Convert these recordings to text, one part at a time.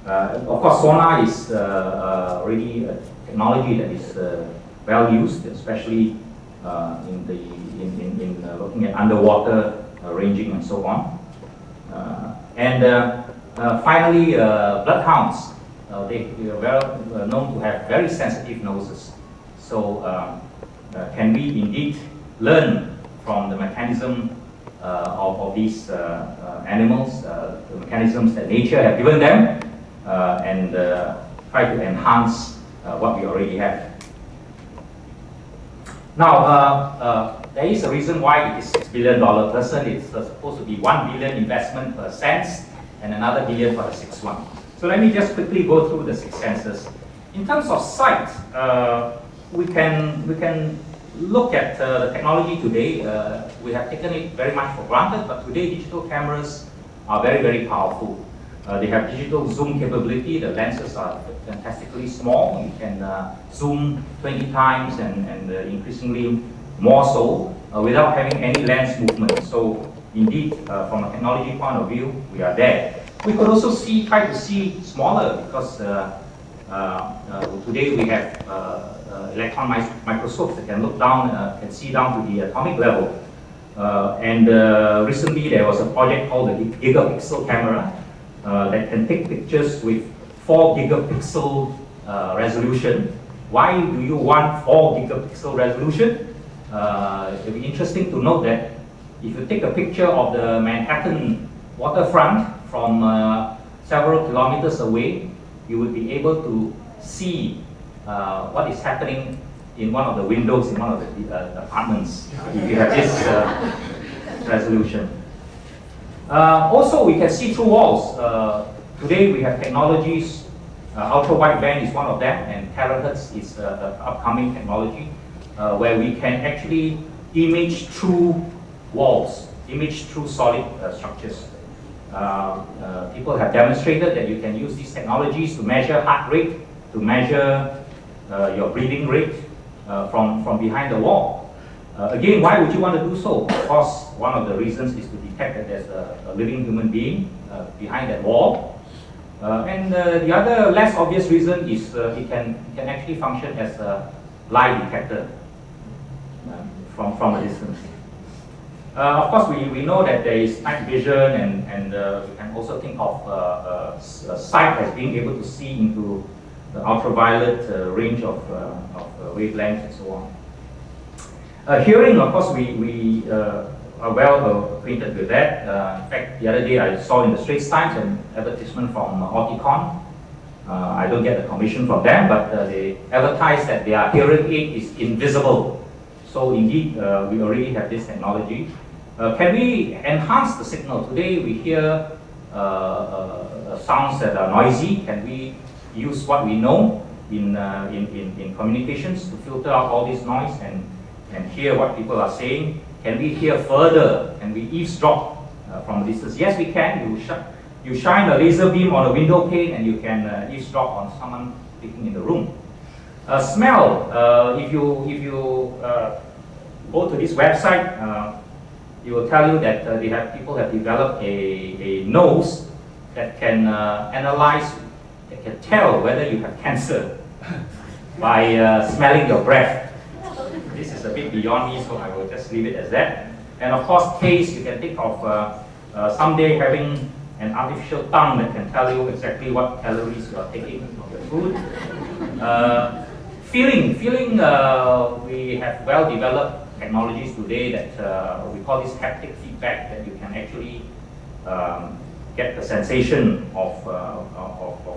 Of course, sonar is really a technology that is well used, especially in looking at underwater ranging and so on. Finally, bloodhounds. They are well known to have very sensitive noses. So, can we indeed learn from the mechanism of these animals, the mechanisms that nature has given them, and try to enhance what we already have? Now, there is a reason why it is $6 billion person. It's supposed to be $1 billion investment per sense and another billion for the sixth one. So let me just quickly go through the 6 senses. In terms of sight, we can look at the technology today. We have taken it very much for granted, but today digital cameras are very, very powerful. They have digital zoom capability. The lenses are fantastically small. You can zoom 20 times and increasingly more so without having any lens movement. So indeed, from a technology point of view, we are there. We could also try to see smaller because today we have electron microscopes that can look down, can see down to the atomic level. Recently there was a project called the Gigapixel camera that can take pictures with 4 gigapixel resolution. Why do you want 4 gigapixel resolution? It will be interesting to note that if you take a picture of the Manhattan waterfront from several kilometers away, you would be able to see what is happening in one of the windows in one of the apartments if you have this resolution. Also, we can see through walls. Today we have technologies, ultra-wideband is one of them, and terahertz is the upcoming technology, where we can actually image through walls, image through solid structures. People have demonstrated that you can use these technologies to measure heart rate, to measure your breathing rate from behind the wall. Again, why would you want to do so? Of course, one of the reasons is to detect that there's a living human being behind that wall. The other less obvious reason is it can actually function as a lie detector from a distance. Of course, we know that there is night vision, and we can also think of sight as being able to see into the ultraviolet range of wavelengths and so on. Hearing, of course, we are well acquainted with that. In fact, the other day I saw in the Straits Times an advertisement from Auticon. I don't get the commission from them, but they advertise that their hearing aid is invisible. So indeed, we already have this technology. Can we enhance the signal? Today we hear sounds that are noisy. Can we use what we know in communications to filter out all this noise and hear what people are saying? Can we hear further? Can we eavesdrop from a distance? Yes, we can. You shine a laser beam on a window pane and you can eavesdrop on someone speaking in the room. Smell. If you go to this website, it will tell you that people have developed a nose that can analyze, that can tell whether you have cancer by smelling your breath. This is a bit beyond me, so I will just leave it as that. And of course, taste. You can think of someday having an artificial tongue that can tell you exactly what calories you are taking of your food. Feeling. We have well-developed technologies today that we call this haptic feedback, that you can actually get the sensation of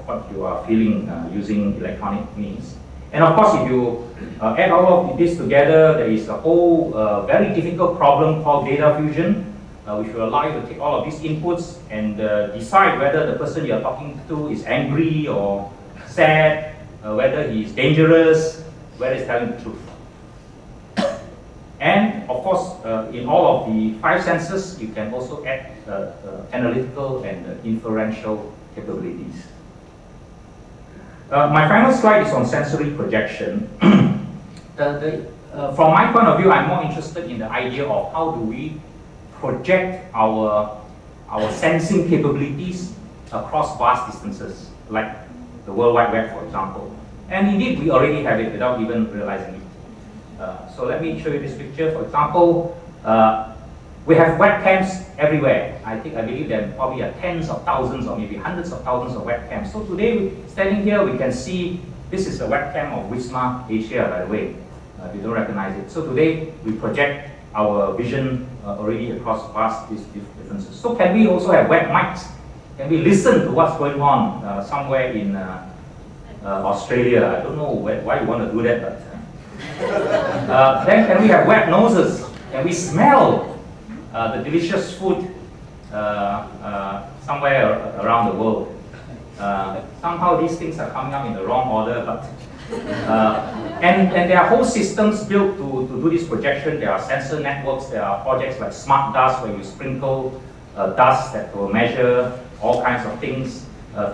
what you are feeling using electronic means. And of course, if you add all of this together, there is a whole very difficult problem called data fusion, which will allow you to take all of these inputs and decide whether the person you're talking to is angry or sad, whether he's dangerous, whether he's telling the truth. And of course, in all of the 5 senses, you can also add analytical and inferential capabilities. My final slide is on sensory projection. From my point of view, I'm more interested in the idea of how do we project our sensing capabilities across vast distances. like the World Wide Web, for example. And indeed, we already have it without even realizing it. So let me show you this picture. For example, we have webcams everywhere. I believe there probably are tens of thousands or maybe hundreds of thousands of webcams. So today, standing here, we can see this is a webcam of Wisma Asia, by the way. If you don't recognize it. So today, we project our vision already across vast differences. So can we also have web mics? Can we listen to what's going on somewhere in Australia? I don't know why you want to do that, but then can we have web noses? Can we smell the delicious food somewhere around the world? Somehow these things are coming up in the wrong order, but and there are whole systems built to do this projection. There are sensor networks, there are projects like Smart Dust where you sprinkle dust that will measure all kinds of things.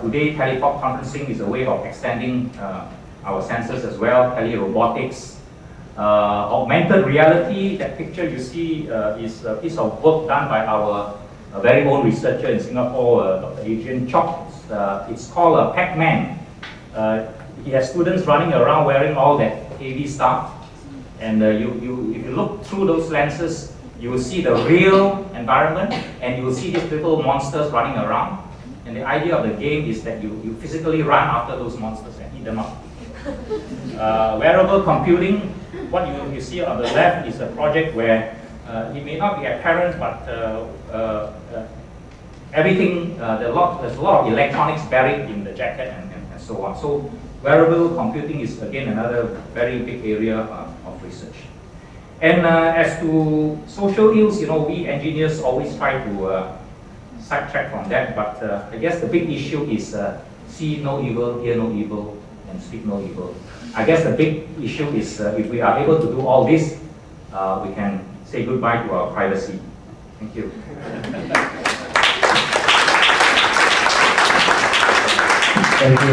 Today, teleport conferencing is a way of extending our sensors as well, telerobotics. Augmented reality, that picture you see is a piece of work done by our very own researcher in Singapore, Dr. Adrian Chok. It's called Pac-Man. He has students running around wearing all that heavy stuff. And if you look through those lenses, you will see the real environment and you will see these little monsters running around. And the idea of the game is that you physically run after those monsters and eat them up. Wearable computing, what you see on the left is a project where it may not be apparent, but everything, there's a lot of electronics buried in the jacket and so on. So wearable computing is again another very big area of research. And as to social ills, we engineers always try to sidetrack from that, but I guess the big issue is see no evil, hear no evil, and speak no evil. I guess the big issue is if we are able to do all this, we can say goodbye to our privacy. Thank you. Thank you,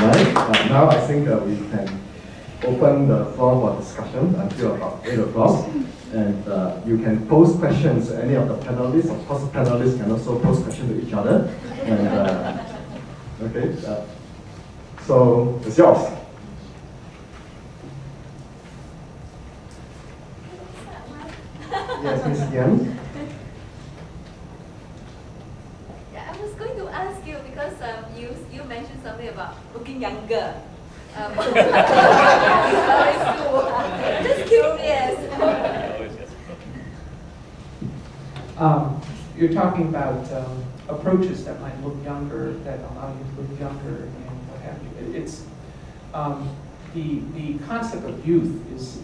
Mike. Now I think we can open the floor for discussion until about 8 o'clock. And you can pose questions to any of the panelists. Of course, the panelists can also pose questions to each other. And, okay, so it's yours. Yes, Ms. Yan. Yeah, I was going to ask you because you mentioned something about looking younger. Just curious. You're talking about approaches that might look younger, that allow you to look younger, and what have you. It's the concept of youth is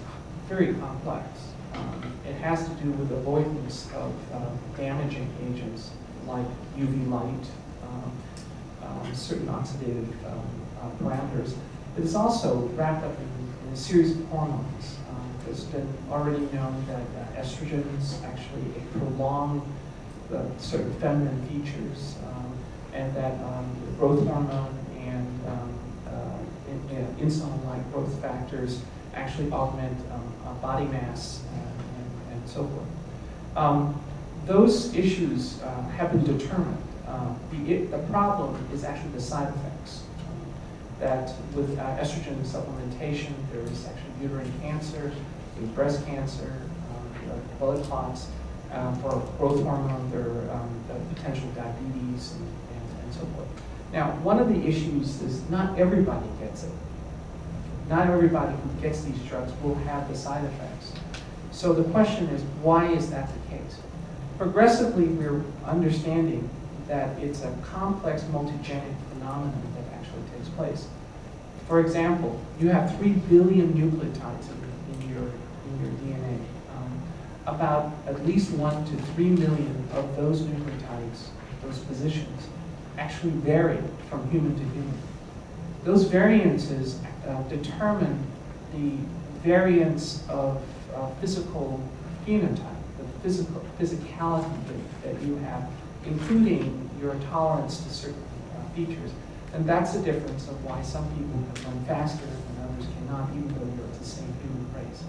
very complex. It has to do with avoidance of damaging agents like UV light, certain oxidative parameters. But it's also wrapped up in a series of hormones. It's been already known that estrogens actually prolong certain feminine features, and that growth hormone and insulin-like growth factors actually augment body mass and so forth. Those issues have been determined. The problem is actually the side effects. That with estrogen supplementation, there is actually uterine cancer, there's breast cancer, blood clots. For growth hormone, there are potential diabetes and so forth. Now, one of the issues is not everybody gets it. Not everybody who gets these drugs will have the side effects. So the question is, why is that the case? Progressively, we're understanding that it's a complex multigenic phenomenon that actually takes place. For example, you have 3 billion nucleotides in your DNA. About at least 1 to 3 million of those nucleotides, those positions, actually vary from human to human. Those variances determine the variance of physical phenotype, the physicality that you have, including your tolerance to certain features. And that's the difference of why some people can run faster and others cannot, even though you're the same human race.